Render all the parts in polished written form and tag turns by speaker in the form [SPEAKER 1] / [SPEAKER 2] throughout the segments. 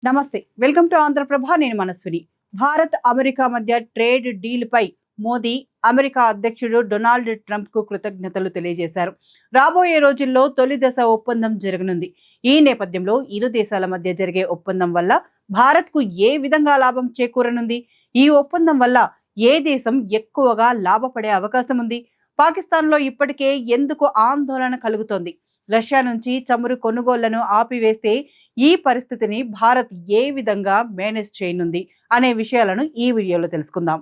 [SPEAKER 1] నమస్తే, welcome to Andhraprabha. నేను Manaswini. Bharat America మధ్య ట్రేడ్ డీల్ పై మోదీ అమెరికా అధ్యక్షుడు డొనాల్డ్ ట్రంప్ కు కృతజ్ఞతలు తెలియజేశారు. రాబోయే రోజుల్లో తొలి దశ ఒప్పందం జరగనుంది. ఈ నేపథ్యంలో ఇరు దేశాల మధ్య జరిగే ఒప్పందం వల్ల భారత్ కు ఏ విధంగా లాభం చేకూరనుంది? ఈ ఒప్పందం వల్ల ఏ దేశం ఎక్కువగా లాభపడే అవకాశం ఉంది? పాకిస్తాన్లో ఇప్పటికే ఎందుకు ఆందోళన కలుగుతోంది? రష్యా నుంచి చమురు కొనుగోళ్లను ఆపివేస్తే ఈ పరిస్థితిని భారత్ ఏ విధంగా మేనేజ్ చేయనుంది అనే విషయాలను ఈ వీడియోలో తెలుసుకుందాం.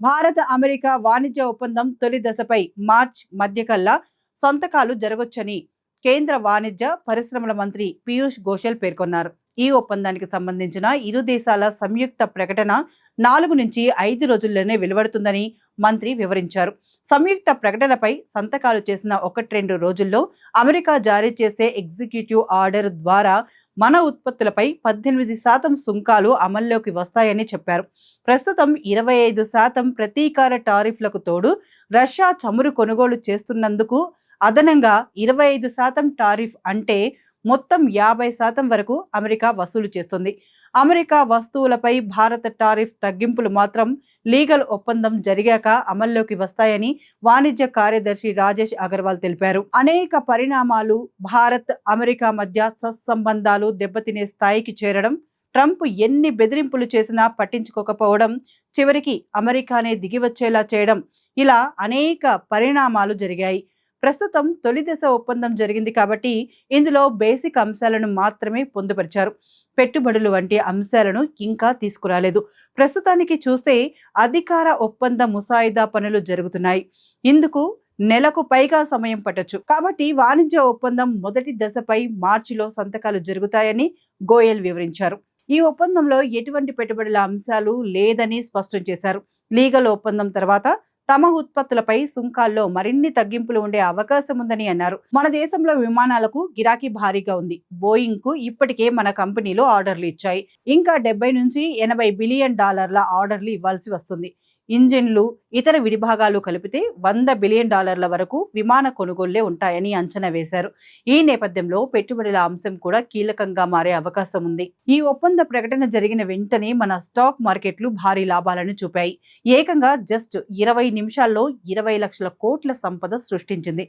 [SPEAKER 1] భారత అమెరికా వాణిజ్య ఒప్పందం తొలి దశపై మార్చ్ మధ్యకల్లా సంతకాలు జరగొచ్చని కేంద్ర వాణిజ్య పరిశ్రమల మంత్రి పీయూష్ గోయల్ పేర్కొన్నారు. ఈ ఒప్పందానికి సంబంధించిన ఇరు దేశాల సంయుక్త ప్రకటన 4 నుంచి 5 రోజుల్లోనే వెలువడుతుందని మంత్రి వివరించారు. సంయుక్త ప్రకటనపై సంతకాలు చేసిన 1-2 రోజుల్లో అమెరికా జారీ చేసే ఎగ్జిక్యూటివ్ ఆర్డర్ ద్వారా మన ఉత్పత్తులపై 18% సుంకాలు అమల్లోకి వస్తాయని చెప్పారు. ప్రస్తుతం 25% ప్రతీకార టారిఫ్లకు తోడు రష్యా చమురు కొనుగోలు చేస్తున్నందుకు అదనంగా 25% టారిఫ్ అంటే మొత్తం 50% వరకు అమెరికా వసూలు చేస్తుంది. అమెరికా వస్తువులపై భారత టారిఫ్ తగ్గింపులు మాత్రం లీగల్ ఒప్పందం జరిగాక అమల్లోకి వస్తాయని వాణిజ్య కార్యదర్శి రాజేష్ అగర్వాల్ తెలిపారు. అనేక పరిణామాలు భారత్ అమెరికా మధ్య సత్సంబంధాలు దెబ్బతినే స్థాయికి చేరడం, ట్రంప్ ఎన్ని బెదిరింపులు చేసినా పట్టించుకోకపోవడం, చివరికి అమెరికానే దిగివచ్చేలా చేయడం, ఇలా అనేక పరిణామాలు జరిగాయి. ప్రస్తుతం తొలి దశ ఒప్పందం జరిగింది కాబట్టి ఇందులో బేసిక్ అంశాలను మాత్రమే పొందుపరిచారు. పెట్టుబడులు వంటి అంశాలను ఇంకా తీసుకురాలేదు. ప్రస్తుతానికి చూస్తే అధికార ఒప్పంద ముసాయిదా పనులు జరుగుతున్నాయి. ఇందుకు నెలకు పైగా సమయం పట్టొచ్చు. కాబట్టి వాణిజ్య ఒప్పందం మొదటి దశపై మార్చిలో సంతకాలు జరుగుతాయని గోయల్ వివరించారు. ఈ ఒప్పందంలో ఎటువంటి పెట్టుబడుల అంశాలు లేదని స్పష్టం చేశారు. లీగల్ ఒప్పందం తర్వాత తమ ఉత్పత్తులపై సుంకాల్లో మరిన్ని తగ్గింపులు ఉండే అవకాశం ఉందని అన్నారు. మన దేశంలో విమానాలకు గిరాకీ భారీగా ఉంది. బోయింగ్ కు ఇప్పటికే మన కంపెనీలు ఆర్డర్లు ఇచ్చాయి. ఇంకా 70 నుంచి 80 బిలియన్ డాలర్ల ఆర్డర్లు ఇవ్వాల్సి వస్తుంది. ఇంజిన్లు, ఇతర విడిభాగాలు కలిపితే 100 బిలియన్ డాలర్ల వరకు విమాన కొనుగోళ్లే ఉంటాయని అంచనా వేశారు. ఈ నేపథ్యంలో పెట్టుబడుల అంశం కూడా కీలకంగా మారే అవకాశం ఉంది. ఈ ఒప్పంద ప్రకటన జరిగిన వెంటనే మన స్టాక్ మార్కెట్లు భారీ లాభాలను చూపాయి. ఏకంగా జస్ట్ 20 నిమిషాల్లో 20 లక్షల కోట్ల సంపద సృష్టించింది.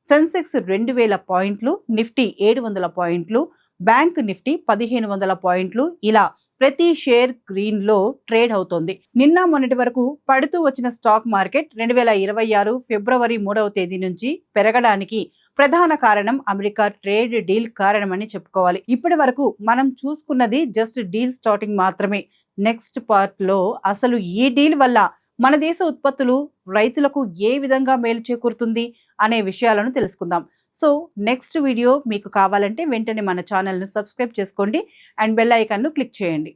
[SPEAKER 1] సెన్సెక్స్ 2000 పాయింట్లు, నిఫ్టీ 700 పాయింట్లు, బ్యాంక్ నిఫ్టీ 1500 పాయింట్లు, ఇలా ప్రతి షేర్ గ్రీన్ లో ట్రేడ్ అవుతోంది. నిన్న మొన్నటి వరకు పడుతూ వచ్చిన స్టాక్ మార్కెట్ 2026 ఫిబ్రవరి 3వ తేదీ నుంచి పెరగడానికి ప్రధాన కారణం అమెరికా ట్రేడ్ డీల్ కారణమని చెప్పుకోవాలి. ఇప్పటి వరకు మనం చూసుకున్నది జస్ట్ డీల్ స్టార్టింగ్ మాత్రమే. నెక్స్ట్ పార్ట్ లో అసలు ఈ డీల్ వల్ల మన దేశ ఉత్పత్తులు రైతులకు ఏ విధంగా మేలు చేకూరుతుంది అనే విషయాలను తెలుసుకుందాం. సో నెక్స్ట్ వీడియో మీకు కావాలంటే వెంటనే మన ఛానల్ను సబ్స్క్రైబ్ చేసుకోండి అండ్ బెల్ ఐకాన్ను క్లిక్ చేయండి.